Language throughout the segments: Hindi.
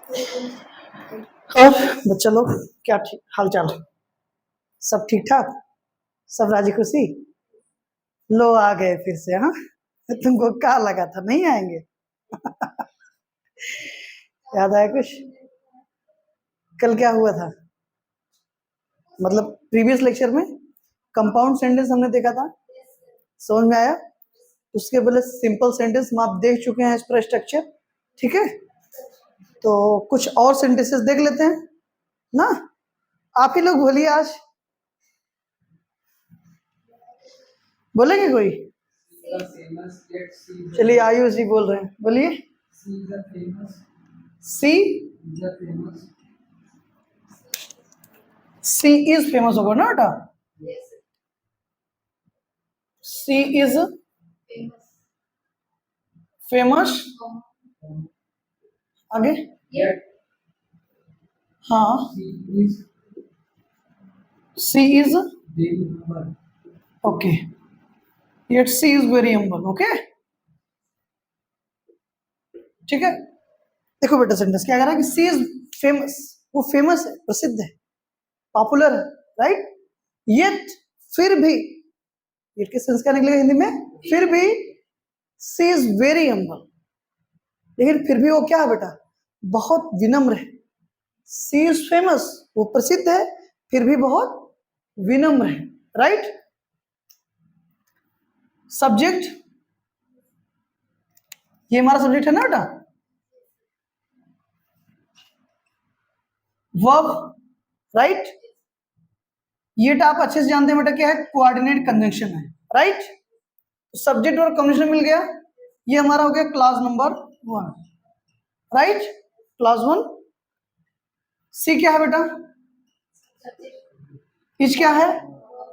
और बच्चा लोग क्या ठीक हाल चाल, सब ठीक ठाक, सब राजी खुशी। लो आ गए फिर से। हाँ, तुमको क्या लगा था नहीं आएंगे? याद आया कुछ? कल क्या हुआ था? मतलब प्रीवियस लेक्चर में कंपाउंड सेंटेंस हमने देखा था, समझ में आया? उसके बदले सिंपल सेंटेंस हम आप देख चुके हैं इस पर स्ट्रक्चर, ठीक है? तो कुछ और सेंटेंसेस देख लेते हैं ना। आप ही लोग बोलिए, आज बोलेंगे कोई? चलिए आयुष जी बोल रहे हैं, बोलिए। सी सी इज फेमस होगा ना बेटा? She is famous. आगे? हाँ, she is okay, yet she is very humble. Okay, ठीक है। देखो बेटा, सेंटेंस क्या कह रहा है कि सी इज फेमस, वो फेमस है, प्रसिद्ध है, पॉपुलर है, राइट? येट, फिर भी, येट के सेंस क्या निकलेगा हिंदी में? फिर भी। सी इज वेरी हम्बल, लेकिन फिर भी वो क्या है बेटा? बहुत विनम्र है। सी इज फेमस, वो प्रसिद्ध है, फिर भी बहुत विनम्र है, राइट? सब्जेक्ट, ये हमारा सब्जेक्ट है ना बेटा? Verb, right? ये आप अच्छे से जानते हैं बेटा, क्या है? कोऑर्डिनेट कंजंक्शन है, राइट? सब्जेक्ट और कंजंक्शन मिल गया, ये हमारा हो गया क्लास नंबर 1, राइट? क्लास 1। सी क्या है बेटा? इज क्या है?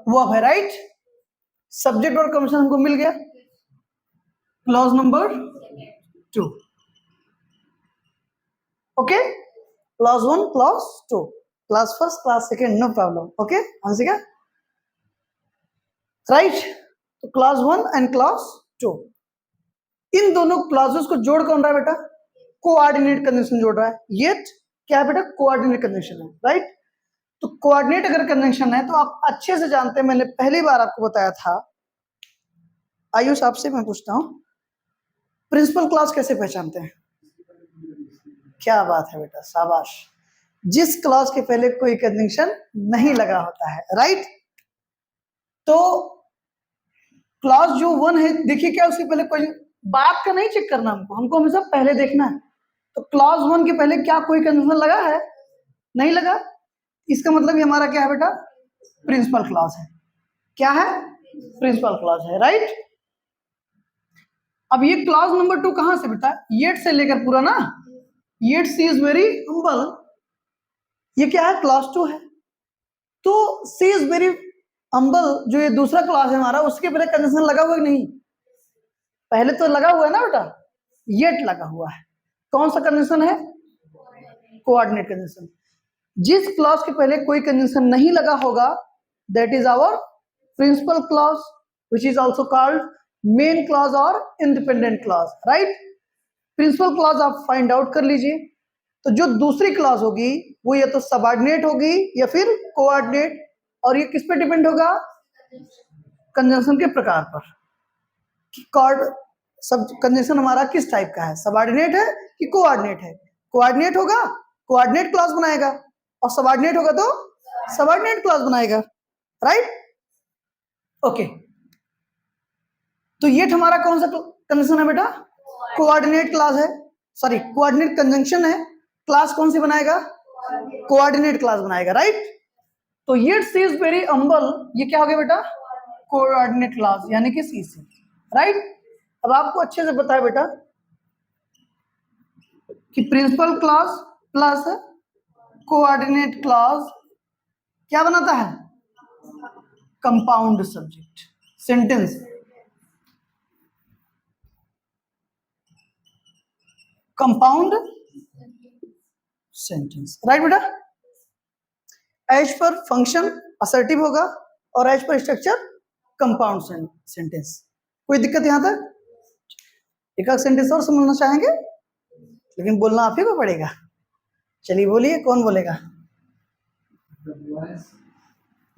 वर्ब है, राइट? सब्जेक्ट और कंजंक्शन हमको मिल गया, class number 2। Okay, class 1, class 2, class first, class second, no problem. Okay, answer क्या? राइट? तो क्लास 1 एंड क्लास 2, इन दोनों क्लासेस को जोड़ कौन रहा है बेटा? कोऑर्डिनेट कंजंक्शन जोड़ रहा है। ये क्या है बेटा? कोऑर्डिनेट कंजंक्शन है, राइट? तो कोऑर्डिनेट अगर कंजंक्शन है तो आप अच्छे से जानते हैं, मैंने पहली बार आपको बताया था। आयुष आपसे मैं पूछता हूं, प्रिंसिपल क्लॉज कैसे पहचानते हैं? क्या बात है बेटा, शाबाश। जिस क्लॉज के पहले कोई कंजंक्शन नहीं लगा होता है, राइट? तो क्लॉज जो 1 है, देखिए क्या उसके पहले कोई बात का नहीं चेक करना, हमको हमेशा पहले देखना है। तो क्लॉज 1 के पहले क्या कोई कंजंक्शन लगा है? नहीं लगा। इसका मतलब ये हमारा क्या है बेटा? प्रिंसिपल क्लॉज है। क्या है? प्रिंसिपल क्लॉज है, राइट? अब ये क्लॉज नंबर 2 कहां से बेटा? येट से लेकर पूरा ना, yet she is very humble, ये क्या है? क्लॉज 2 है। तो सी इज वेरी हम्बल जो ये दूसरा क्लॉज है हमारा, उसके पहले कंजंक्शन लगा हुआ नहीं? पहले तो लगा हुआ है ना बेटा, येट लगा हुआ है। कौन सा कंजंक्शन है? Coordinate conjunction. जिस क्लॉज के पहले कोई कंजंक्शन नहीं लगा होगा, that is our principal clause, which is also called main clause और independent clause, right? Principal clause आप फाइंड आउट कर लीजिए। तो जो दूसरी क्लॉज होगी वो या तो सबऑर्डिनेट होगी या फिर कोऑर्डिनेट, और ये किस पे डिपेंड होगा? कंजंक्शन के प्रकार पर। सब कंजंक्शन हमारा किस टाइप का है, सबऑर्डिनेट है कि कोऑर्डिनेट है? कोऑर्डिनेट होगा, कोऑर्डिनेट क्लॉज बनाएगा, और सबऑर्डिनेट होगा तो सबऑर्डिनेट क्लॉज बनाएगा, राइट? ओके, तो ये हमारा कौन सा कंजंक्शन है बेटा? कोऑर्डिनेट क्लॉज है, सॉरी कोऑर्डिनेट कंजंक्शन है। क्लास कौन सी बनाएगा? कोऑर्डिनेट क्लास बनाएगा, राइट? तो ये सी इज वेरी हम्बल, ये क्या हो गया बेटा? कोऑर्डिनेट क्लास, यानी कि सी से, राइट? अब आपको अच्छे से पता है बेटा कि principal class plus coordinate class क्या बनाता है? Compound subject sentence, compound sentence, right बेटा? एज पर फंक्शन असर्टिव होगा और as per structure compound sentence. कोई दिक्कत यहां तक? एक सेंटेंस और समझना चाहेंगे, लेकिन बोलना आप ही को पड़ेगा। चलिए बोलिए, कौन बोलेगा?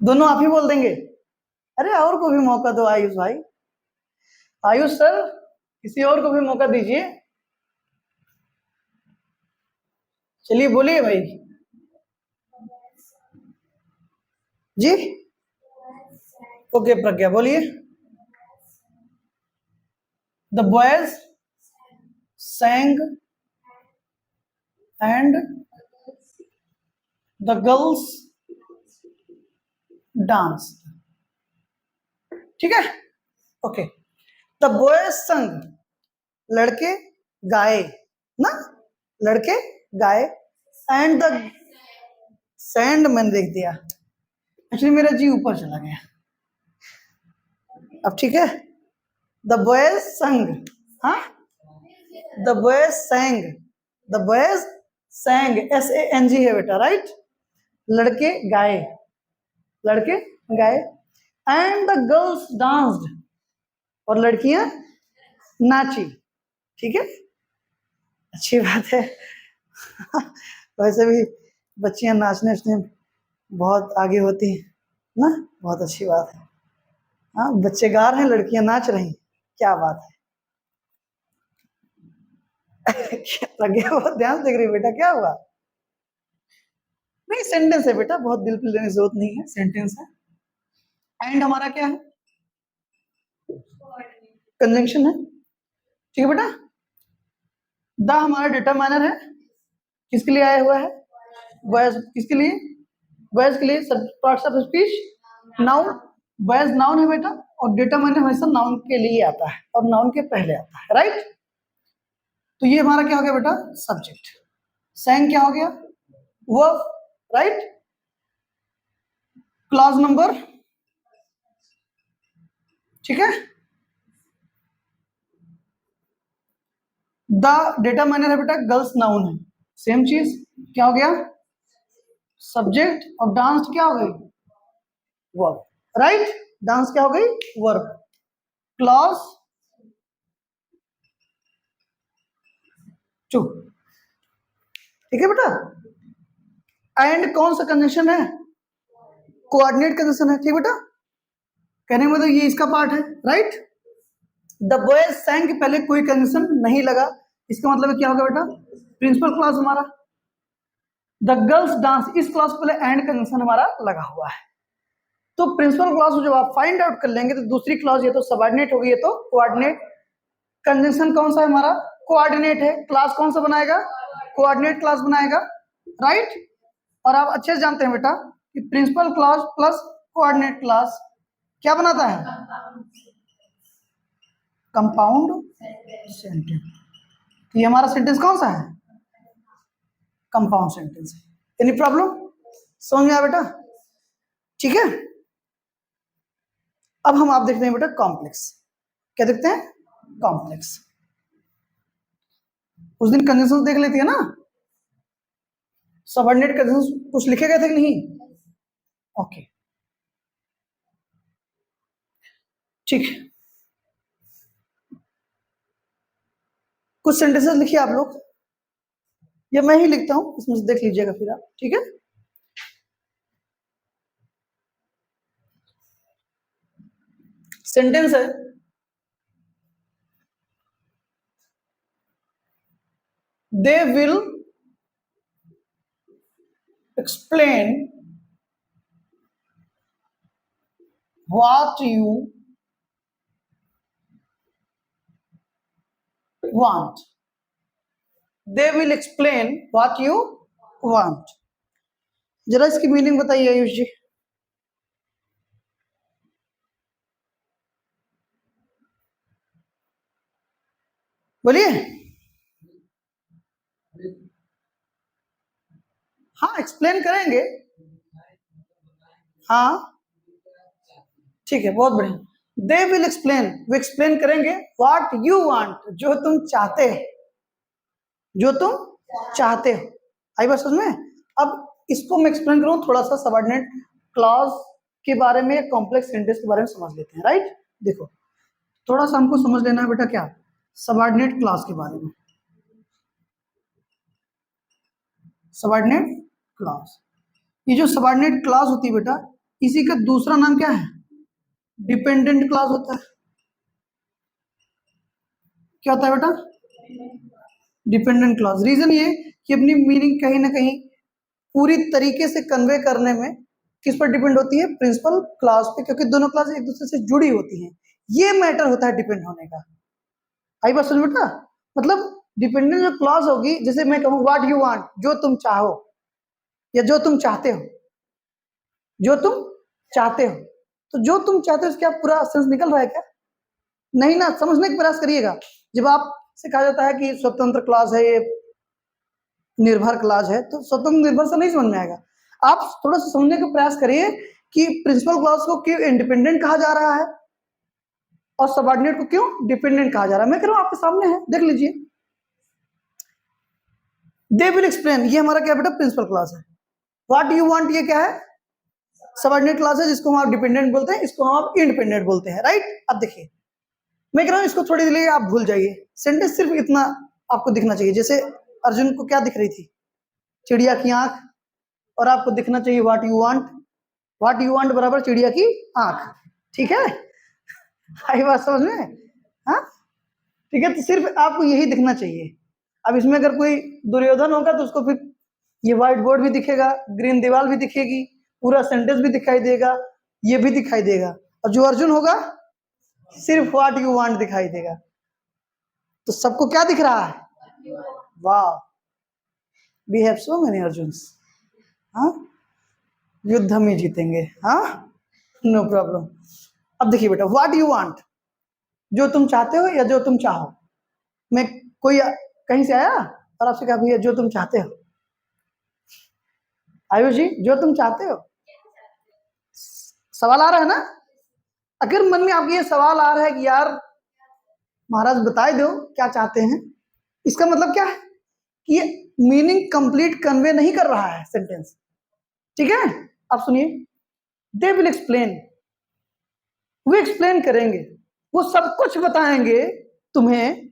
दोनों आप ही बोल देंगे? अरे और को भी मौका दो आयुष भाई। आयुष सर, किसी और को भी मौका दीजिए। चलिए बोलिए भाई जी। ओके प्रज्ञा बोलिए। The boys sang and the girls danced। ठीक है, ओके। द बॉयज संग, लड़के गाए ना, लड़के गाए। एंड द सैंड, मैंने देख दिया, एक्चुअली मेरा जी ऊपर चला गया। अब ठीक है, द बॉयज संग, हाँ the boys sang, the boys sang, SANG है बेटा, राइट। लड़के गाए, लड़के गाए। एंड द गर्ल्स डांस्ड, और लड़कियां नाची। ठीक है, अच्छी बात है। वैसे भी बच्चियां नाचने में बहुत आगे होती हैं ना, बहुत अच्छी बात है। हाँ, बच्चे गा रहे हैं, लड़कियां नाच रही, क्या बात है। प्रज्ञा बहुत ध्यान देख रही है बेटा, क्या हुआ? नहीं, सेंटेंस है बेटा, बहुत दिल पे लेने की जरूरत नहीं है, सेंटेंस है। एंड हमारा क्या है? कंजंक्शन है। ठीक है बेटा। द हमारा डिटरमाइनर है, किसके लिए आया हुआ है? बॉयज, किसके लिए? बॉयज के लिए, parts of speech noun, boys noun है बेटा, और डिटरमाइनर हमेशा नाउन के लिए आता है और नाउन के पहले आता है, राइट। तो ये हमारा क्या हो गया बेटा? सब्जेक्ट। सैंग क्या हो गया? Verb, right. क्लॉज नंबर, ठीक है। द डिटरमाइनर है बेटा, गर्ल्स नाउन है, सेम चीज, क्या हो गया? सब्जेक्ट। और डांस क्या हो गई? Verb, right. डांस क्या हो गई? वर्ब। क्लॉज 2, ठीक है बेटा। एंड कौन सा कंजंक्शन है? कोऑर्डिनेट कंजंक्शन है, ठीक बेटा। कहने का मतलब ये इसका पार्ट है, राइट। द बॉयज सैंग के पहले कोई कंजंक्शन नहीं लगा, इसका मतलब क्या होगा बेटा? प्रिंसिपल क्लॉज हमारा। द गर्ल्स डांस, इस क्लॉज पहले एंड कंजंक्शन हमारा लगा हुआ है। तो प्रिंसिपल क्लॉज को जब आप फाइंड आउट कर लेंगे तो दूसरी क्लॉज ये तो सबऑर्डिनेट होगी, ये तो कोऑर्डिनेट। कंजंक्शन कौन सा है हमारा? कोऑर्डिनेट है। क्लास कौन सा बनाएगा? कोऑर्डिनेट क्लास बनाएगा, राइट। और आप अच्छे से जानते हैं बेटा कि principal clause plus coordinate class क्या बनाता है? Compound sentence. ये हमारा सेंटेंस कौन सा है? कंपाउंड सेंटेंस है। Any problem? समझ में आया बेटा? ठीक है। अब हम आप देखते हैं बेटा कॉम्प्लेक्स। क्या देखते हैं? कॉम्प्लेक्स। उस दिन कंजंक्शन देख लेती है ना, सबऑर्डिनेट कंजंक्शन कुछ लिखे गए थे कि नहीं? ओके, ठीक है। कुछ सेंटेंसेस लिखिए आप लोग, या मैं ही लिखता हूं, इसमें से देख लीजिएगा फिर आप, ठीक है। सेंटेंस है, they will explain what you want। they will explain what you want। जरा इसकी मीनिंग बताइए आयुष जी। बोलिए। हाँ, एक्सप्लेन करेंगे। हाँ ठीक है, बहुत बढ़िया। दे विल एक्सप्लेन, वो एक्सप्लेन करेंगे व्हाट यू वांट, जो तुम चाहते हो, जो तुम चाहते हो। आई बात समझ में? अब इसको मैं एक्सप्लेन करूँ थोड़ा सा, सबऑर्डिनेट क्लॉज के बारे में, कॉम्प्लेक्स सेंटेंस के बारे में समझ लेते हैं, राइट। देखो थोड़ा सा हमको समझ लेना है बेटा, क्या? सबऑर्डिनेट क्लॉज के बारे में। Subordinate clause. ये जो सबऑर्डिनेट क्लॉज होती है बेटा, इसी का दूसरा नाम क्या है? डिपेंडेंट क्लॉज होता है। क्या होता है बेटा? Dependent clause. रीजन ये कि अपनी मीनिंग कहीं ना कहीं पूरी तरीके से कन्वे करने में किस पर डिपेंड होती है? प्रिंसिपल क्लॉज पे, क्योंकि दोनों क्लॉज एक दूसरे से जुड़ी होती हैं। ये मैटर होता है डिपेंड होने का। आई बात समझ बेटा? मतलब डिपेंडेंट जो क्लॉज होगी, जैसे मैं कहूँ व्हाट यू वांट, जो तुम चाहो, या जो तुम चाहते हो, जो तुम चाहते हो, तो जो तुम चाहते हो इसका पूरा सेंस निकल रहा है क्या? नहीं ना, समझने का प्रयास करिएगा। जब आप से कहा जाता है कि स्वतंत्र क्लॉज है, ये निर्भर क्लॉज है, तो स्वतंत्र निर्भर से नहीं समझ में आएगा। आप थोड़ा सा समझने का प्रयास करिए कि प्रिंसिपल क्लॉज को क्यों इंडिपेंडेंट कहा जा रहा है और सबऑर्डिनेट को क्यों डिपेंडेंट कहा जा रहा है। मैं कह रहा हूं आपके सामने है, देख लीजिए। दे विल एक्सप्लेन, ये हमारा क्या बेटा? प्रिंसिपल क्लॉज है। व्हाट यू वांट, ये क्या है? सबऑर्डिनेट क्लॉज है, जिसको हम आप डिपेंडेंट बोलते हैं, इसको हम आप इंडिपेंडेंट बोलते हैं, राइट? अब देखिए, मैं कह रहा हूं इसको थोड़ी देर लिए आप भूल जाइए। सेंटेंस सिर्फ इतना आपको दिखना चाहिए। जैसे अर्जुन को क्या दिख रही थी? चिड़िया की आंख। और आपको दिखना चाहिए what you want. What you want बराबर चिड़िया की आंख। ठीक है? आई बात समझ में? हाँ, ठीक है। तो सिर्फ आपको यही दिखना चाहिए। अब इसमें अगर कोई दुर्योधन होगा तो उसको फिर ये व्हाइट बोर्ड भी दिखेगा, ग्रीन दीवार भी दिखेगी, पूरा सेंटेंस भी दिखाई देगा, ये भी दिखाई देगा। और जो अर्जुन होगा सिर्फ व्हाट यू वांट दिखाई देगा। तो सबको क्या दिख रहा है? वाह, वी हैव सो मेनी अर्जुन्स। हाँ, युद्ध हम ही जीतेंगे। हाँ, नो प्रॉब्लम। अब देखिए बेटा, व्हाट यू वांट, जो तुम चाहते हो या जो तुम चाहो। मैं कोई कहीं से आया और आपसे कहा भैया जो तुम चाहते हो। आयुष जी, जो तुम चाहते हो, सवाल आ रहा है ना? अगर मन में आपके ये सवाल आ रहा है कि यार महाराज बताए दो क्या चाहते हैं, इसका मतलब क्या है कि ये मीनिंग कंप्लीट कन्वे नहीं कर रहा है सेंटेंस। ठीक है? आप सुनिए, दे विल एक्सप्लेन, वो एक्सप्लेन करेंगे, वो सब कुछ बताएंगे तुम्हें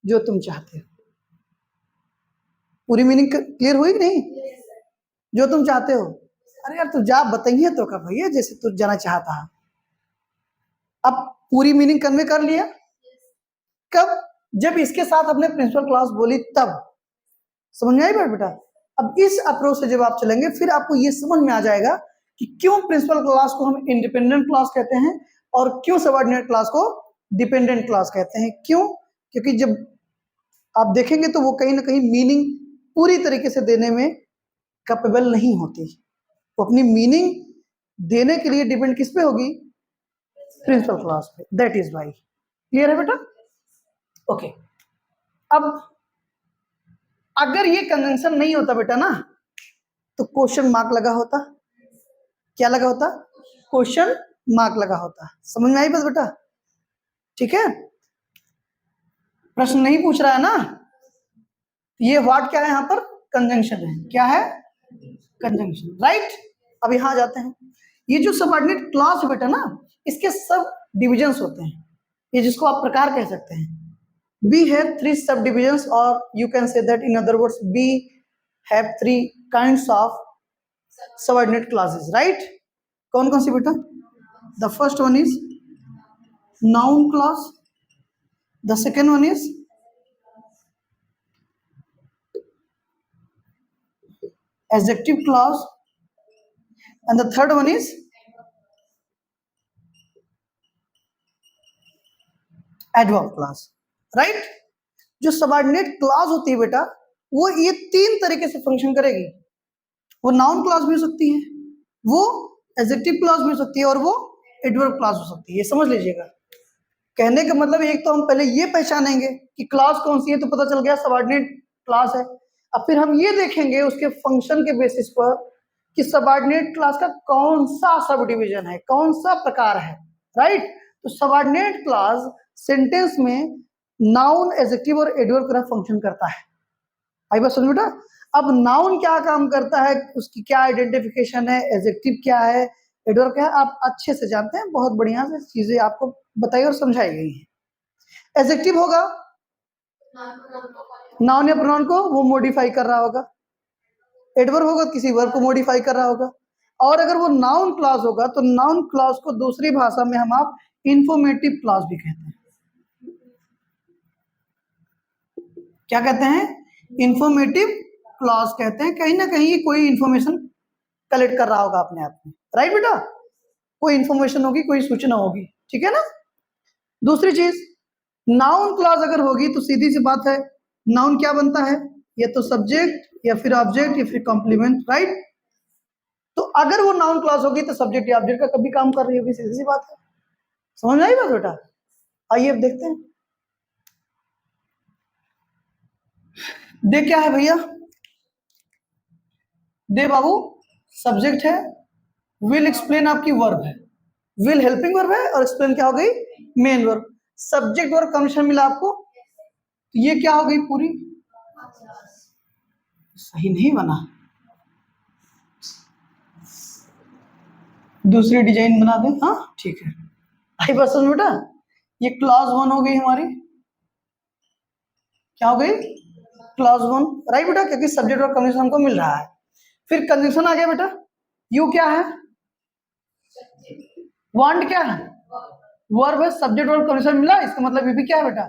जो तुम चाहते हो। पूरी मीनिंग क्लियर हुई कि नहीं? जो तुम चाहते हो। अरे यार तू जा बताइए तो का भैया, जैसे तू जाना चाहता है। अब पूरी मीनिंग कन्वे कर लिया। कब? जब इसके साथ अपने प्रिंसिपल क्लॉज बोली तब। समझ में आई बात बेटा? अब इस अप्रोच से जब आप चलेंगे फिर आपको ये समझ में आ जाएगा कि क्यों प्रिंसिपल क्लॉज को हम इंडिपेंडेंट क्लॉज कहते हैं और क्यों सबऑर्डिनेट क्लॉज को डिपेंडेंट क्लॉज कहते हैं। क्यों? क्योंकि जब आप देखेंगे तो वो कहीं ना कहीं मीनिंग पूरी तरीके से देने में कैपेबल नहीं होती। वो अपनी मीनिंग देने के लिए डिपेंड किस पे होगी? प्रिंसिपल क्लॉज पे। That is why. क्लियर है बेटा? ओके। अब अगर ये कंजंक्शन नहीं होता बेटा ना, तो क्वेश्चन मार्क लगा होता। क्या लगा होता? क्वेश्चन मार्क लगा होता। समझ में आई बस बेटा? ठीक है? प्रश्न नहीं पूछ रहा है ना? ये व्हाट क्या है यहां पर? कंजंक्शन है। क्या है? Conjunction, right? अब यहां जाते हैं। ये जो सबऑर्डिनेट क्लॉज है बेटा ना, इसके सब डिविजन्स होते हैं। ये जिसको आप प्रकार कह सकते हैं। We have 3 subdivisions, or you can say that in other words, we have 3 kinds of subordinate clauses, right? कौन कौन सी बेटा? The first one is noun clause. The second one is adjective clause, and the third one is adverb clause, right? जो सबऑर्डिनेट क्लॉज होती है बेटा, वो ये 3 तरीके से फंक्शन करेगी। वो नाउन क्लॉज भी हो सकती है, वो एडजेक्टिव क्लॉज भी हो सकती है, और वो एडवर्ब क्लॉज हो सकती है। ये समझ लीजिएगा। कहने का मतलब एक तो हम पहले ये पहचानेंगे कि क्लॉज कौन सी है, तो पता चल गया सबऑर्डिनेट क्लॉज है। अब फिर हम ये देखेंगे उसके फंक्शन के बेसिस पर कि सबऑर्डिनेट क्लॉज का कौन सा सब डिवीजन है, कौन सा प्रकार है, राइट? तो सबऑर्डिनेट क्लॉज सेंटेंस में नाउन, एडजेक्टिव और एडवर्ब का फंक्शन करता है। आई बात समझ बेटा? अब नाउन क्या काम करता है, उसकी क्या आइडेंटिफिकेशन है, एडजेक्टिव क्या है, एडवर्ब क्या है, आप अच्छे से जानते हैं। बहुत बढ़िया से चीजें आपको बताई और समझाई गई है। एडजेक्टिव होगा नाउन या प्रोनाउन को वो मॉडिफाई कर रहा होगा, एडवर्ब होगा किसी वर्ब को मॉडिफाई कर रहा होगा। और अगर वो नाउन क्लॉज होगा तो नाउन क्लॉज को दूसरी भाषा में हम आप इंफॉर्मेटिव क्लॉज भी कहते हैं। क्या कहते हैं? इंफॉर्मेटिव क्लॉज कहते हैं। कहीं ना कहीं कोई इंफॉर्मेशन कलेक्ट कर रहा होगा अपने आप में, राइट बेटा? कोई इंफॉर्मेशन होगी, कोई सूचना होगी, ठीक है ना। दूसरी चीज, नाउन क्लॉज अगर होगी तो सीधी सी बात है, नाउन क्या बनता है? या तो सब्जेक्ट या फिर ऑब्जेक्ट या फिर कॉम्प्लीमेंट, राइट? तो अगर वो नाउन क्लॉज होगी तो सब्जेक्ट या ऑब्जेक्ट का कभी काम कर रही होगी, सीधी सी बात है। समझ में आई बात बेटा? आइए अब देखते हैं। दे क्या है भैया? दे बाबू सब्जेक्ट है, विल एक्सप्लेन आपकी वर्ब है, विल हेल्पिंग वर्ब है और एक्सप्लेन क्या हो गई? Main verb. Subject verb commission मिला आपको, तो ये क्या हो गई पूरी? सही नहीं बना, दूसरी डिजाइन बना दें। हाँ ठीक है, आई बात समझ बेटा? ये क्लॉज 1 हो गई हमारी। क्या हो गई? क्लॉज 1, राइट बेटा? क्योंकि सब्जेक्ट वर्ब कमीशन हमको मिल रहा है। फिर कंजंक्शन आ गया बेटा। यू क्या है? वांट क्या है? वर्ब है, सब्जेक्ट वर्ब कमीशन मिला, इसका मतलब ये भी क्या है बेटा?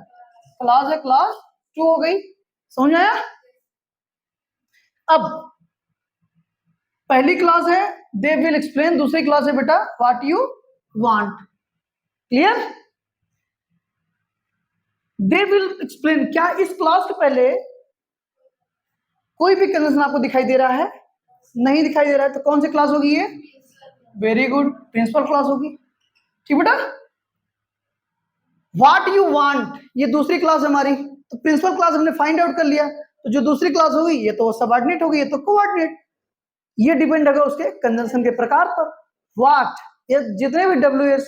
क्लॉज है। क्लॉज 2 हो गई। समझ आया? अब पहली क्लॉज है दे विल एक्सप्लेन, दूसरी क्लॉज है बेटा what you want. Clear? They will explain, क्या इस क्लॉज के पहले कोई भी कंजंक्शन आपको दिखाई दे रहा है? नहीं दिखाई दे रहा है, तो कौन सी क्लॉज होगी ये? वेरी गुड, प्रिंसिपल क्लॉज होगी। ठीक बेटा? व्हाट यू वांट ये दूसरी क्लॉज हमारी, तो प्रिंसिपल क्लॉज हमने फाइंड आउट कर लिया, तो जो दूसरी क्लॉज होगी ये तो सबऑर्डिनेट होगी, ये तो कोऑर्डिनेट। ये डिपेंड होगा उसके कंजंक्शन के प्रकार पर। व्हाट, ये जितने भी WH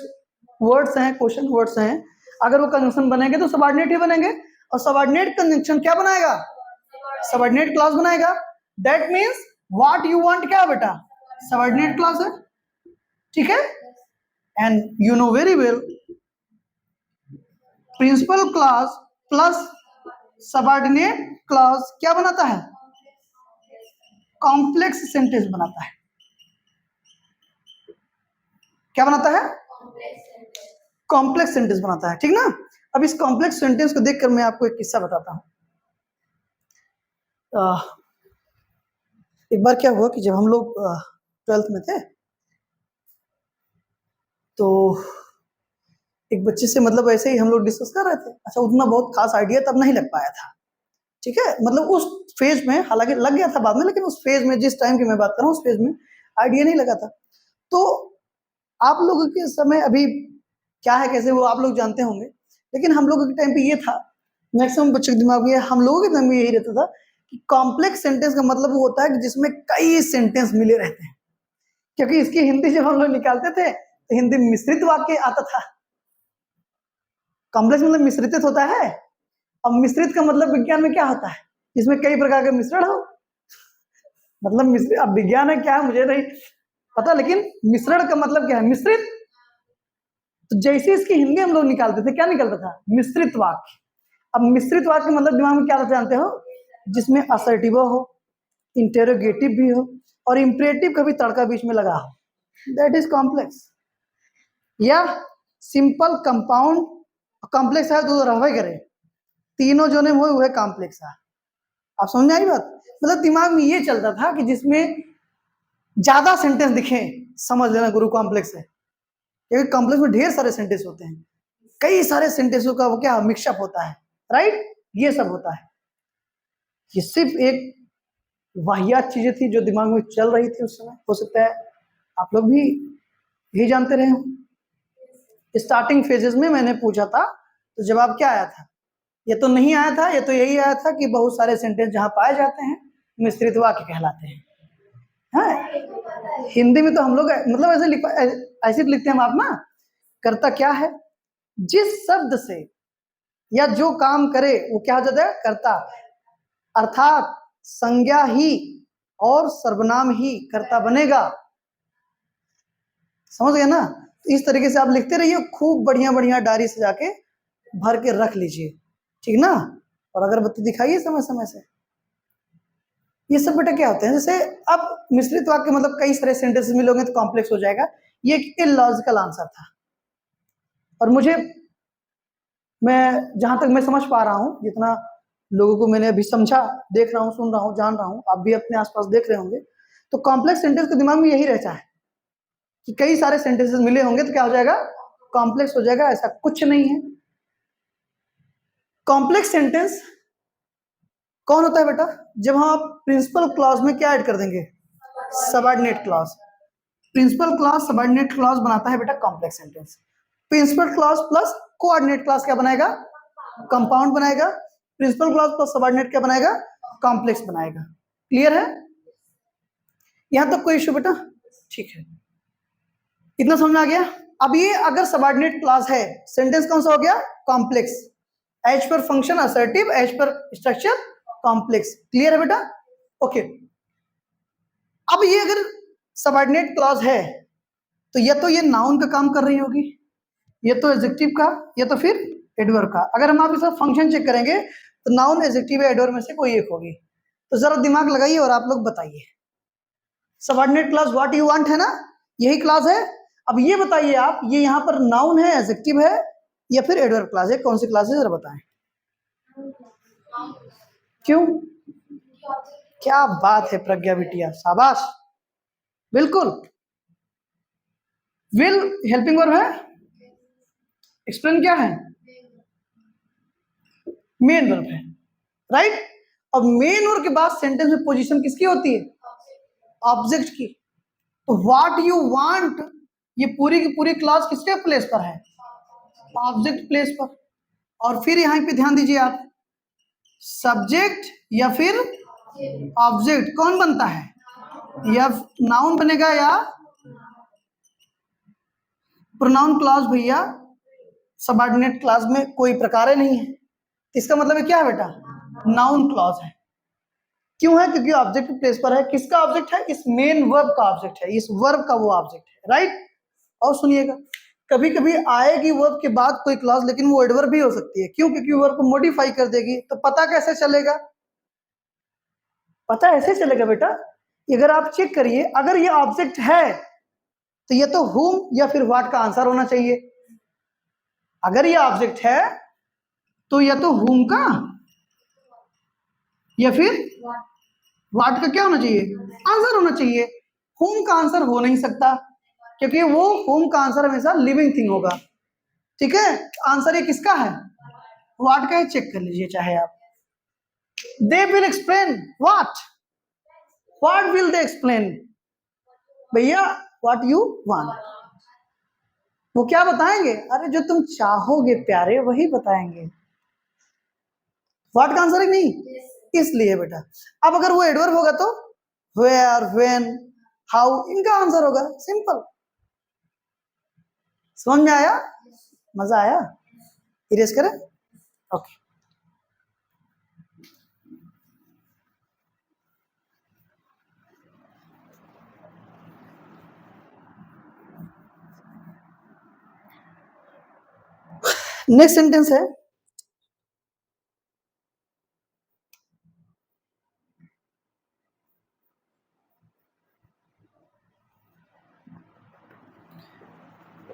वर्ड्स हैं, क्वेश्चन वर्ड्स हैं, अगर वो कंजंक्शन बनेंगे तो सबऑर्डिनेट ही बनेंगे, और सबऑर्डिनेट कंजंक्शन क्या बनाएगा? सबऑर्डिनेट क्लॉज बनाएगा। That means what you want क्या बेटा? सबऑर्डिनेट क्लॉज है, ठीक है। And you know very well, principal clause plus subordinate clause क्या बनाता है? कॉम्प्लेक्स सेंटेंस बनाता है। क्या बनाता है? कॉम्प्लेक्स सेंटेंस बनाता है, ठीक ना। अब इस कॉम्प्लेक्स सेंटेंस को देखकर मैं आपको एक किस्सा बताता हूं। एक बार क्या हुआ कि जब हम लोग 12th में थे तो एक बच्चे से मतलब ऐसे ही हम लोग डिस्कस कर रहे थे। अच्छा, उतना बहुत खास आइडिया तब नहीं लग पाया था, ठीक है। मतलब उस फेज में, हालांकि लग गया था बाद में, लेकिन उस फेज में, जिस टाइम की मैं बात कर रहा हूँ, उस फेज में आइडिया नहीं लगा था। तो आप लोगों के समय अभी क्या है कैसे वो आप लोग जानते होंगे, लेकिन हम लोगों के टाइम पे ये था, मैक्सिमम बच्चों के दिमाग में, हम लोगों के टाइम में यही रहता था कि कॉम्प्लेक्स सेंटेंस का मतलब वो होता है कि जिसमें कई सेंटेंस मिले रहते हैं। क्योंकि इसकी हिंदी जब हम लोग निकालते थे तो हिंदी मिश्रित वाक्य आता था। कॉम्प्लेक्स मतलब मिश्रित होता है, अब मिश्रित का मतलब विज्ञान में क्या होता है? जिसमें कई प्रकार के मिश्रण हो। मतलब मिश्रित, अब विज्ञान है क्या है मुझे नहीं पता, लेकिन मिश्रण का मतलब क्या है? मिश्रित। तो जैसे इसकी हिंदी हम लोग निकालते थे, क्या निकलता था? मिश्रित वाक्य। अब मिश्रित वाक्य मतलब दिमाग में क्या आता जानते हो? जिसमें असर्टिव हो, इंटेरोगेटिव भी हो और इंपरेटिव का भी तड़का बीच में लगा हो, दैट इज कॉम्प्लेक्स। या सिंपल, कंपाउंड, कॉम्प्लेक्स है तो रहवे करे, तीनों जो ने वो है कॉम्प्लेक्स है। आप समझ आई बात? मतलब दिमाग में ये चलता था कि जिसमें ज्यादा सेंटेंस दिखे समझ लेना गुरु कॉम्प्लेक्स है, क्योंकि कॉम्प्लेक्स में ढेर सारे सेंटेंस होते हैं, कई सारे सेंटेंसों का वो क्या मिक्सअप होता है, राइट? ये सब होता है। ये सिर्फ एक वाहियात चीजें थी जो दिमाग में चल रही थी उस समय। हो सकता है आप लोग भी यही जानते रहे हो। स्टार्टिंग फेजेस में मैंने पूछा था तो जवाब क्या आया था? ये तो नहीं आया था, ये तो यही आया था कि बहुत सारे सेंटेंस जहां पाए जाते हैं मिश्रित वाक्य कहलाते हैं। हाँ, हिंदी में तो हम लोग मतलब ऐसे लिखते हैं हम आप ना, करता क्या है? जिस शब्द से या जो काम करे वो क्या हो जाता है? करता। अर्थात संज्ञा ही और सर्वनाम ही कर्ता बनेगा। समझ गए ना? तो इस तरीके से आप लिखते रहिए, खूब बढ़िया बढ़िया डायरी सजा के भर के रख लीजिए, ठीक ना। और अगरबत्ती दिखाइए समय समय से। ये सब बेटा क्या होते हैं, जैसे अब मिश्रित वाक्य मतलब कई सारे सेंटेंसेस मिलोगे तो कॉम्प्लेक्स हो जाएगा। ये एक इलॉजिकल आंसर था, और मैं जहां तक मैं समझ पा रहा हूं, जितना लोगों को मैंने अभी समझा, देख रहा हूँ, सुन रहा हूँ, जान रहा हूँ, आप भी अपने आसपास देख रहे होंगे, तो कॉम्प्लेक्स सेंटेंस के दिमाग में यही रहता है कि कई सारे सेंटेंसेस मिले होंगे तो क्या हो जाएगा, कॉम्प्लेक्स हो जाएगा। ऐसा कुछ नहीं है। कॉम्प्लेक्स सेंटेंस कौन होता है बेटा, जब हम आप प्रिंसिपल क्लॉज में क्या ऐड कर देंगे, subordinate clause. Principal clause subordinate clause बनाता है बेटा complex sentence. Principal clause plus coordinate clause क्या बनाएगा, कंपाउंड बनाएगा। प्रिंसिपल क्लॉज प्लस सबऑर्डिनेट क्या बनाएगा, कॉम्प्लेक्स बनाएगा। क्लियर है यहां तक कोई इश्यू बेटा? ठीक है, इतना समझ में आ गया। अब ये अगर सबऑर्डिनेट क्लॉज है, सेंटेंस कौन सा हो गया, complex. As per function assertive, as per structure complex. Clear है बेटा? ओके। अब ये अगर सबऑर्डिनेट क्लॉज है तो या तो ये नाउन का काम कर रही होगी, ये तो एडजेक्टिव का, या तो फिर एडवर्ब का। अगर हम आप इसका फंक्शन चेक करेंगे तो नाउन, एडजेक्टिव या एडवर्ब में से कोई एक होगी। तो जरा दिमाग लगाइए और आप लोग बताइए, subordinate clause what you want है ना, यही क्लॉज है। अब ये बताइए आप, ये यहाँ पर नाउन है, एडजेक्टिव है, या फिर एडवर्ब क्लॉज है, कौन सी क्लॉज है जरा बताएं। क्यों? क्या बात है प्रज्ञा बिटिया, शाबाश, बिल्कुल। विल हेल्पिंग वर्ब है, एक्सप्लेन क्या है, मेन वर्ब है, राइट। अब मेन वर्ब के बाद सेंटेंस में पोजीशन किसकी होती है, ऑब्जेक्ट की। तो व्हाट यू वांट, ये पूरी की पूरी क्लॉज किसके प्लेस पर है, ऑब्जेक्ट प्लेस पर। और फिर यहां पे ध्यान दीजिए आप, सब्जेक्ट या फिर ऑब्जेक्ट कौन बनता है, या नाउन बनेगा या प्रोनाउन क्लॉज। भैया सबऑर्डिनेट क्लॉज में कोई प्रकार नहीं है, इसका मतलब क्या है बेटा, नाउन क्लॉज है। क्यों है, क्योंकि ऑब्जेक्ट प्लेस पर है। किसका ऑब्जेक्ट है, इस मेन वर्ब का ऑब्जेक्ट है, इस वर्ब का वो ऑब्जेक्ट है, राइट। और सुनिएगा, कभी कभी आएगी वर्ब के बाद कोई क्लॉज, लेकिन वो एडवर्ब भी हो सकती है। क्यों, क्योंकि वर्ब को मॉडिफाई कर देगी। तो पता कैसे चलेगा, पता ऐसे चलेगा बेटा, अगर आप चेक करिए, अगर ये ऑब्जेक्ट है तो ये तो हुम या फिर व्हाट का आंसर होना चाहिए। अगर ये ऑब्जेक्ट है तो या तो हुम का या फिर व्हाट का क्या होना चाहिए, आंसर होना चाहिए। हुम का आंसर हो नहीं सकता, क्योंकि वो हुम का आंसर हमेशा लिविंग थिंग होगा। ठीक है, आंसर ये किसका है, व्हाट का है, चेक कर लीजिए चाहे आप। They will explain what will they explain, भैया व्हाट यू वांट। वो क्या बताएंगे, अरे जो तुम चाहोगे प्यारे वही बताएंगे। व्हाट का आंसर है नहीं, इसलिए बेटा। अब अगर वो एडवर्ब होगा तो वेयर, व्हेन, हाउ, इनका आंसर होगा, सिंपल। समझ में आया, मजा आया? इरेज करें, ओके। नेक्स्ट सेंटेंस है,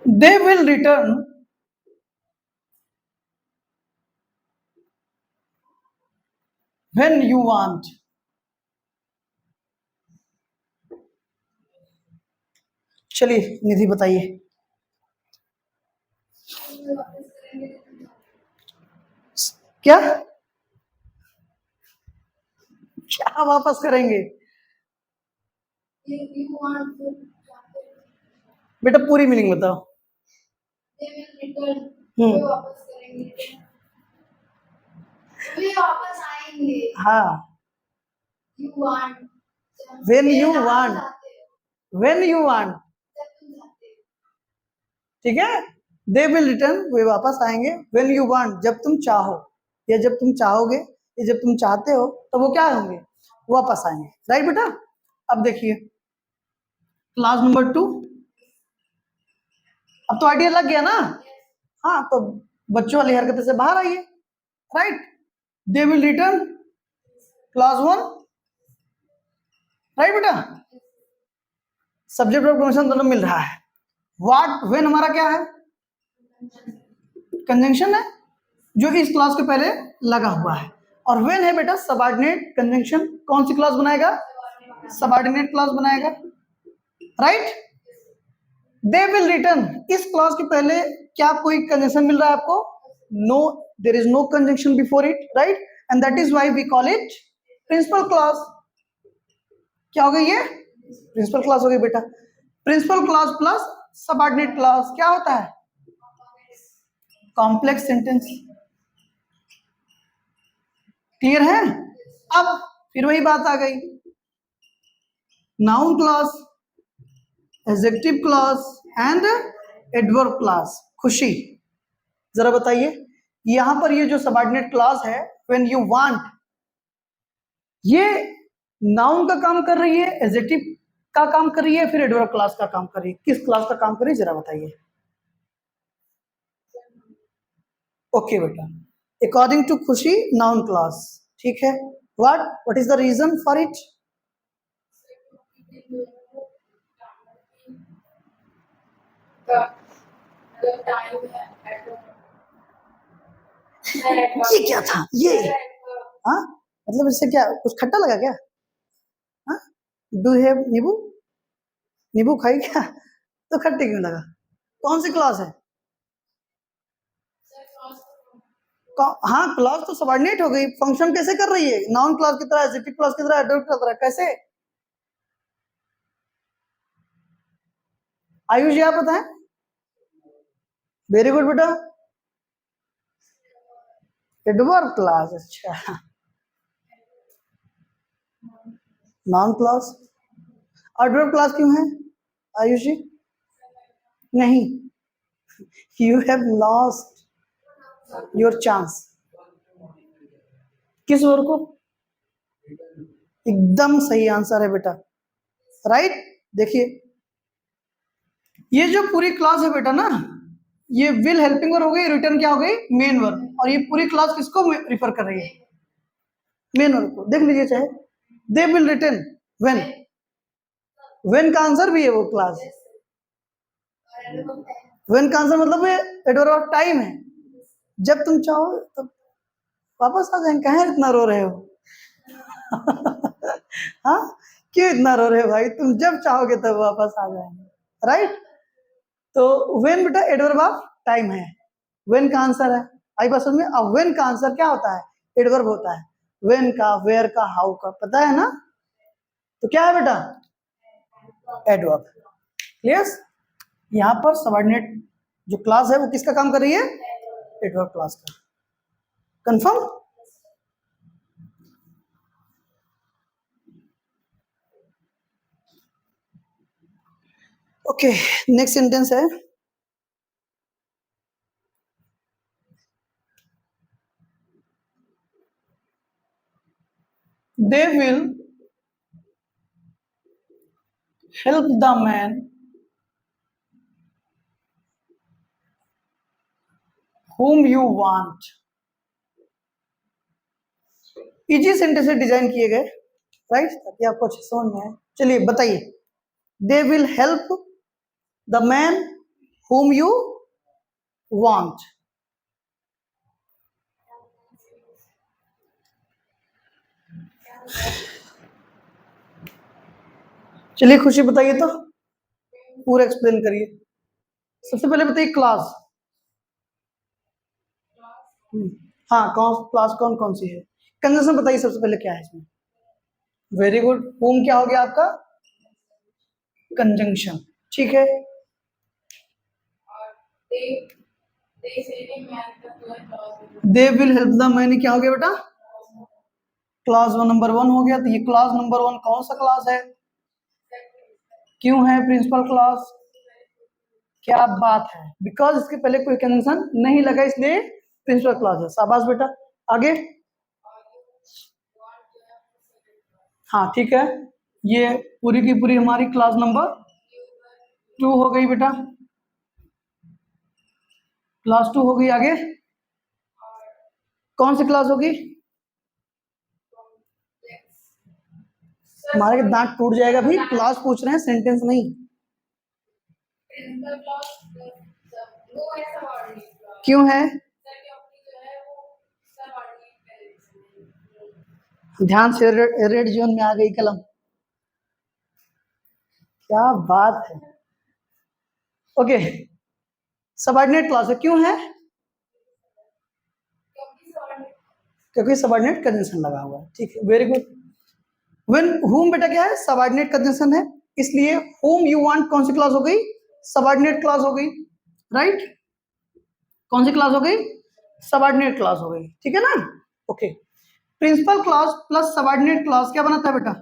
they will return when you want। चलिए निधि बताइए, क्या क्या वापस करेंगे बेटा, पूरी मीनिंग बताओ। वापस आएंगे, हाँ, when you want, when you want, ठीक है। दे विल रिटर्न, वे वापस आएंगे, when you want, जब तुम चाहो, या जब तुम चाहोगे, या जब तुम चाहते हो, तो वो क्या होंगे, वापस आएंगे, राइट बेटा। अब देखिए क्लास नंबर 2, अब तो आइडिया लग गया ना। हाँ, तो बच्चों वाली हरकत से बाहर आइए, right. They will return, class 1, right बेटा, सब्जेक्ट और कंजंक्शन दोनों मिल रहा है। व्हाट व्हेन हमारा क्या है, कंजंक्शन है जो इस क्लास के पहले लगा हुआ है, और व्हेन है बेटा सबऑर्डिनेट कंजंक्शन। कौन सी क्लास बनाएगा, सबऑर्डिनेट क्लास बनाएगा, राइट। दे विल रिटर्न, इस क्लास के पहले क्या कोई कंजंक्शन मिल रहा है आपको, no, there is no conjunction before it, right, and that is why we call it principal class. क्या हो गई ये, प्रिंसिपल क्लास हो गई बेटा। Principal class plus subordinate class क्या होता है, कॉम्प्लेक्स सेंटेंस। क्लियर है। अब फिर वही बात आ गई, noun class, adjective class and adverb class. खुशी, जरा बताइए यहां पर ये जो सबऑर्डिनेट क्लास है व्हेन यू वांट, ये नाउन का काम कर रही है, एडजेक्टिव का काम कर रही है, फिर एडवर्ब क्लास का काम कर रही है, किस क्लास का काम कर रही है जरा बताइए। ओके बेटा, according to Khushi noun class, ठीक है। What is the reason for it, ये क्या था ये, हाँ मतलब इससे क्या कुछ खट्टा लगा क्या, हाँ, डू हैव नींबू, नींबू खाई क्या, तो खट्टे क्यों लगा, कौन सी क्लास है, हाँ क्लास तो सबऑर्डिनेट हो गई, फंक्शन कैसे कर रही है, नाउन क्लास की तरह, एडजेक्टिव क्लास की तरह, एडवर्ब की तरह, कैसे, आयुष जी आप बताएं। वेरी गुड बेटा, एडवर्ब क्लास, अच्छा नाउन क्लास, एडवर्ब क्लास क्यों है आयुष जी, नहीं, you have lost your chance, किस वर्ड को, एकदम सही आंसर है बेटा, राइट। देखिए ये जो पूरी क्लास है बेटा ना, ये विल हेल्पिंग वर्ब हो गई, रिटर्न क्या हो गई, मेन वर्ब, और ये पूरी क्लास किसको रिफर कर रही है, मेन वर्ब को। देख लीजिए चाहे, दे विल रिटर्न व्हेन, व्हेन का आंसर भी है वो क्लास, व्हेन का आंसर मतलब एडवर्ब ऑफ टाइम है, जब तुम चाहो तब वापस आ जाएंगे, कहाँ इतना रो रहे हो हाँ, क्यों इतना रो रहे हो भाई, तुम जब चाहोगे तब वापस आ जाएंगे, राइट। तो व्हेन बेटा एडवर्ब ऑफ टाइम है, व्हेन का आंसर है, आई बात समझ में। अब व्हेन का आंसर क्या होता है, एडवर्ब होता है, व्हेन का, वेयर का, हाउ का, पता है ना, तो क्या है बेटा, एडवर्ब। क्लियर, यहाँ पर सबऑर्डिनेट जो क्लास है वो किसका काम कर रही है, एडवर्ब क्लास का, कंफर्म। ओके, नेक्स्ट सेंटेंस है, they will help the man whom you want। Easy sentence design किए गए, राइट, ताकि आपको अच्छे समझ में आए। चलिए बताइए, दे will help the man whom you want। चलिए खुशी बताइए तो, पूरा एक्सप्लेन करिए। सबसे पहले बताइए क्लास, हाँ कौन क्लास कौन कौन सी है, कंजंक्शन बताइए सबसे पहले क्या है इसमें। वेरी गुड, होम क्या हो गया आपका, कंजंक्शन, ठीक है। दे विल हेल्प द मैन क्या हो गया बेटा, क्लास वन नंबर वन हो गया। तो ये क्लास नंबर वन कौन सा क्लास है, क्यों है प्रिंसिपल क्लास, क्या बात है, बिकॉज इसके पहले कोई कंजंक्शन नहीं लगा इसलिए प्रिंसिपल क्लास है, शाबाश बेटा। आगे, हाँ ठीक है, ये पूरी की पूरी हमारी क्लास नंबर टू हो गई बेटा, क्लास टू हो गई। आगे कौन सी क्लास होगी, हमारे दांत टूट जाएगा भी, क्लॉज पूछ रहे हैं, सेंटेंस नहीं। क्यों है? ध्यान से, रेड जोन में आ गई कलम। क्या बात है। ओके, सबऑर्डिनेट क्लॉज है, क्यों है? क्योंकि सबऑर्डिनेट कंजंक्शन लगा हुआ है। ठीक है, वेरी गुड। व्हेन whom बेटा क्या है? सबऑर्डिनेट कंजंक्शन है, इसलिए whom you want कौन सी क्लॉज हो गई? सबऑर्डिनेट क्लॉज हो गई, राइट? कौन सी क्लॉज हो गई? सबऑर्डिनेट क्लॉज हो गई, ठीक है ना? Okay, principal clause plus subordinate clause क्या बनाता है बेटा?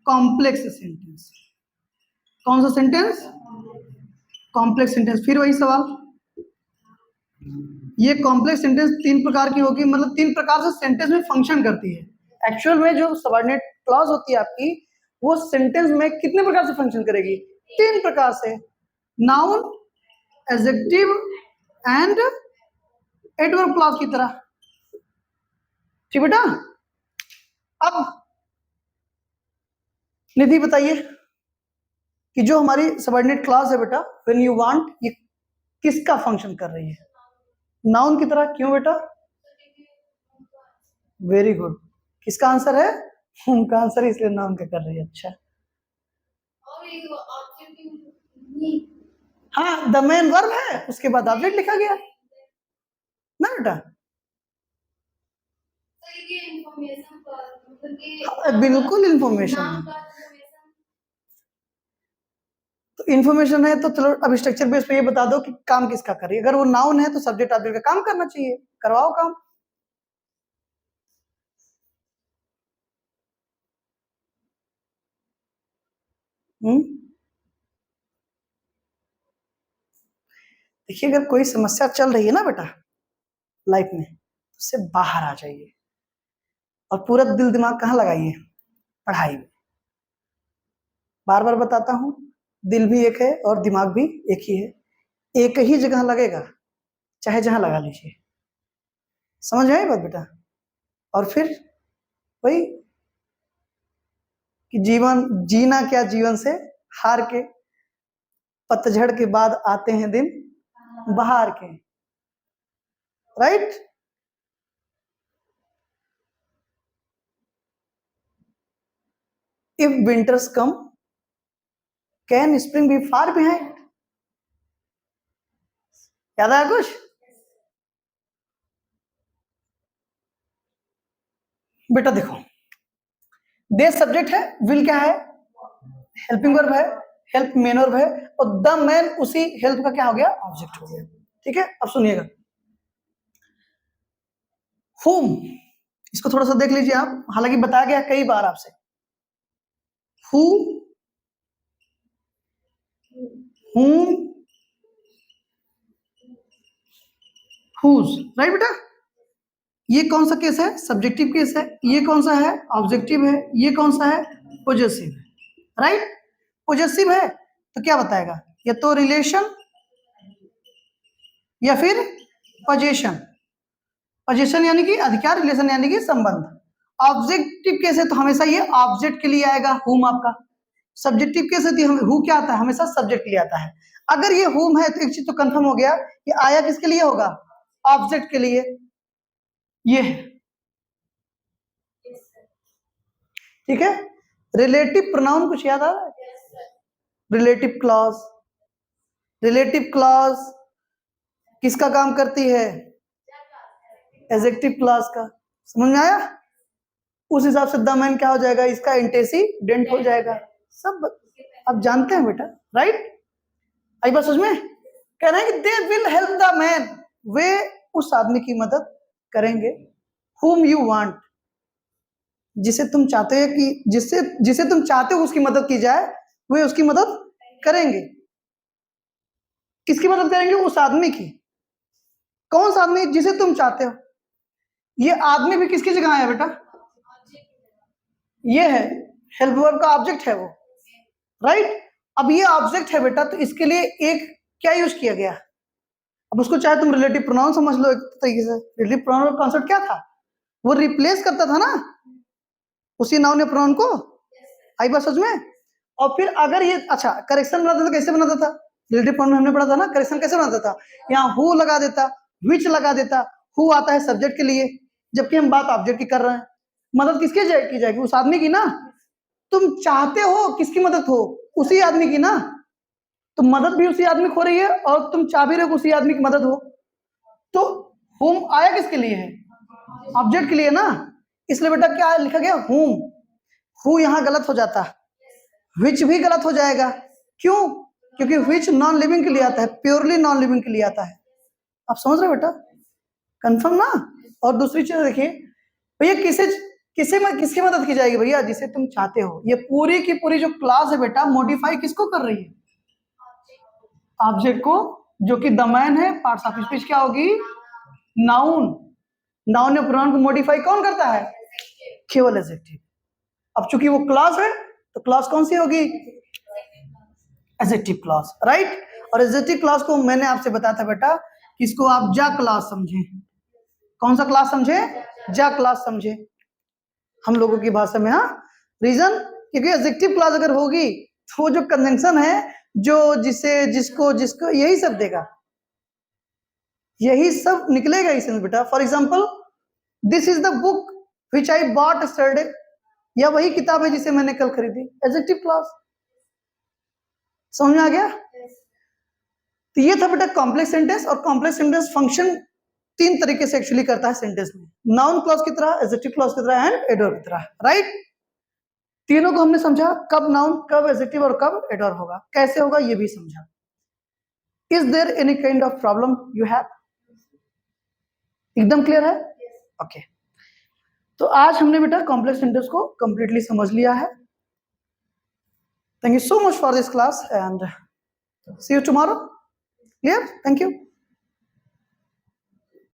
Complex sentence. कौन सा सेंटेंस? Complex sentence. फिर वही सवाल, ये कॉम्प्लेक्स सेंटेंस तीन प्रकार की होगी, मतलब तीन प्रकार से सेंटेंस में फंक्शन करती है। एक्चुअल में जो सबऑर्डिनेट क्लॉज होती है आपकी, वो सेंटेंस में कितने प्रकार से फंक्शन करेगी? तीन प्रकार से, noun, adjective and adverb clause की तरह। ठीक बेटा? अब निधि बताइए कि जो हमारी सबऑर्डिनेट क्लॉज है बेटा, व्हेन यू वांट, ये किसका फंक्शन कर रही है? नाउन की तरह। क्यों बेटा? Very good. किसका आंसर है? उनका आंसर, इसलिए नाउन का कर रही है। अच्छा, हाँ, द मेन वर्ब है, उसके बाद ऑब्जेक्ट लिखा गया ना बेटा? बिल्कुल इंफॉर्मेशन। तो इन्फॉर्मेशन है तो चलो अब स्ट्रक्चर बेस पे ये बता दो कि काम किसका कर रही है। अगर वो नाउन है तो सब्जेक्ट ऑब्जेक्ट का काम करना चाहिए, करवाओ काम। देखिए, अगर कोई समस्या चल रही है ना बेटा लाइफ में, तो उससे बाहर आ जाइए और पूरा दिल दिमाग कहाँ लगाइए? पढ़ाई में। बार बार बताता हूँ, दिल भी एक है और दिमाग भी एक ही है, एक ही जगह लगेगा, चाहे जहां लगा लीजिए। समझ आई बात बेटा? और फिर वही कि जीवन जीना क्या, जीवन से हार के, पतझड़ के बाद आते हैं दिन बहार के, right? If winters come can spring be far behind. याद आया कुछ बेटा? देखो, दे सब्जेक्ट है, विल क्या है? हेल्पिंग वर्ब है, हेल्प मेन वर्ब है, और द मैन उसी हेल्प का क्या हो गया? ऑब्जेक्ट हो गया। ठीक है, अब सुनिएगा, whom, इसको थोड़ा सा देख लीजिए आप, हालांकि बताया गया कई बार आपसे। who, whom, whose, राइट बेटा? ये कौन सा केस है? सब्जेक्टिव केस है। ये कौन सा है? ऑब्जेक्टिव है। ये कौन सा है? पोजेसिव है, राइट? पोजेसिव है तो क्या बताएगा? या तो रिलेशन या फिर पोजेशन। पोजेशन यानी कि अधिकार, रिलेशन यानी कि संबंध। ऑब्जेक्टिव केस है तो हमेशा ये ऑब्जेक्ट के लिए आएगा, हुम आपका। सब्जेक्टिव केस है तो हु क्या आता है? हमेशा सब्जेक्ट के लिए आता है। अगर ये हुम है तो एक चीज तो कंफर्म हो गया, ये आया किसके लिए होगा? ऑब्जेक्ट के लिए। ये है, ठीक है? रिलेटिव प्रोनाउन कुछ याद आ रहा है? Relative clause. रिलेटिव क्लॉज किसका काम करती है? एडजेक्टिव क्लॉज का। समझ में आया? उस हिसाब से द मैन क्या हो जाएगा? इसका एंटेसीडेंट हो जाएगा। सब अब जानते हैं बेटा, राइट? आई बात समझ में? कह रहे हैं कि they will help the man, वे उस आदमी की मदद करेंगे। whom you want, जिसे तुम चाहते हो कि जिसे जिसे तुम चाहते हो उसकी मदद की जाए, वे उसकी मदद करेंगे। किसकी मदद करेंगे? उस आदमी की। कौन सा आदमी? जिसे तुम चाहते हो। ये आदमी भी किसकी जगह आया बेटा? ये है हेल्प वर्ब का ऑब्जेक्ट है वो, राइट? अब ये ऑब्जेक्ट है बेटा, तो इसके लिए एक क्या यूज किया गया? अब उसको चाहे तुम रिलेटिव प्रोनाउन समझ लो एक तरीके से। रिलेटिव प्रोनाउन का कॉन्सेप्ट क्या था? वो रिप्लेस करता था ना उसी नाउन या प्रोनाउन को, आई बात समझ में? और फिर अगर ये अच्छा करेक्शन बनाता था कैसे बनाता था, रिलेटिव फॉर्म में हमने पढ़ा था ना, करेक्शन कैसे बनाता था, यहाँ हु लगा देता, विच लगा देता, हु आता है सब्जेक्ट के लिए, जबकि हम बात ऑब्जेक्ट की कर रहे हैं, मदद किसकी की जाएगी, उस आदमी की ना, तुम चाहते हो किसकी मदद हो, उसी आदमी की ना, तो मदद भी उसी आदमी को हो रही है और तुम चाह भी रहे हो उसी आदमी की मदद हो, तो होम आया किसके लिए है, ऑब्जेक्ट के लिए ना, इसलिए बेटा क्या लिखा गया होम, हु यहां गलत हो जाता, विच भी गलत हो जाएगा, क्यों, क्योंकि विच नॉन लिविंग के लिए आता है, प्योरली नॉन लिविंग के लिए आता है, आप समझ रहे हो बेटा, कंफर्म ना। और दूसरी चीज देखिए भैया किसकी मदद की जाएगी भैया, जिसे तुम चाहते हो, ये पूरी की पूरी जो क्लास है बेटा मॉडिफाई किसको कर रही है, ऑब्जेक्ट को, जो कि डोमेन है, पार्ट्स ऑफ स्पीच क्या होगी, नाउन, नाउन या प्रोनाउन को मॉडिफाई कौन करता है, केवल एडजेक्टिव, अब चूंकि वो क्लास है तो क्लास कौन सी होगी, एडजेक्टिव क्लास, राइट, और एडजेक्टिव क्लास को मैंने आपसे बताया था बेटा कि इसको आप जा क्लास समझे, कौन सा क्लास समझे, जा क्लास समझे हम लोगों की भाषा में, हाँ, रीजन क्योंकि एडजेक्टिव क्लास अगर होगी तो जो कंजंक्शन है, जो जिसे जिसको जिसको यही सब देगा, यही सब निकलेगा इसमें बेटा। For example this is the book which I bought yesterday, या वही किताब है जिसे मैंने कल खरीदी, एडजेक्टिव क्लास, समझ में आ गया। तो ये था बेटा कॉम्प्लेक्स सेंटेंस, और कॉम्प्लेक्स सेंटेंस फंक्शन तीन तरीके से एक्चुअली करता है सेंटेंस में, नाउन क्लॉज की तरह, एडजेक्टिव क्लॉज की तरह एंड एडवर्ब की तरह, राइट। तीनों को हमने समझा, कब नाउन, कब एडजेक्टिव और कब एडवर्ब होगा, कैसे होगा ये भी समझा। Is there any kind of problem you have, एकदम क्लियर है, ओके। तो आज हमने बेटा कॉम्प्लेक्स सेंटेंस को कंप्लीटली समझ लिया है। Thank you so much for this class and see you tomorrow, clear, thank you.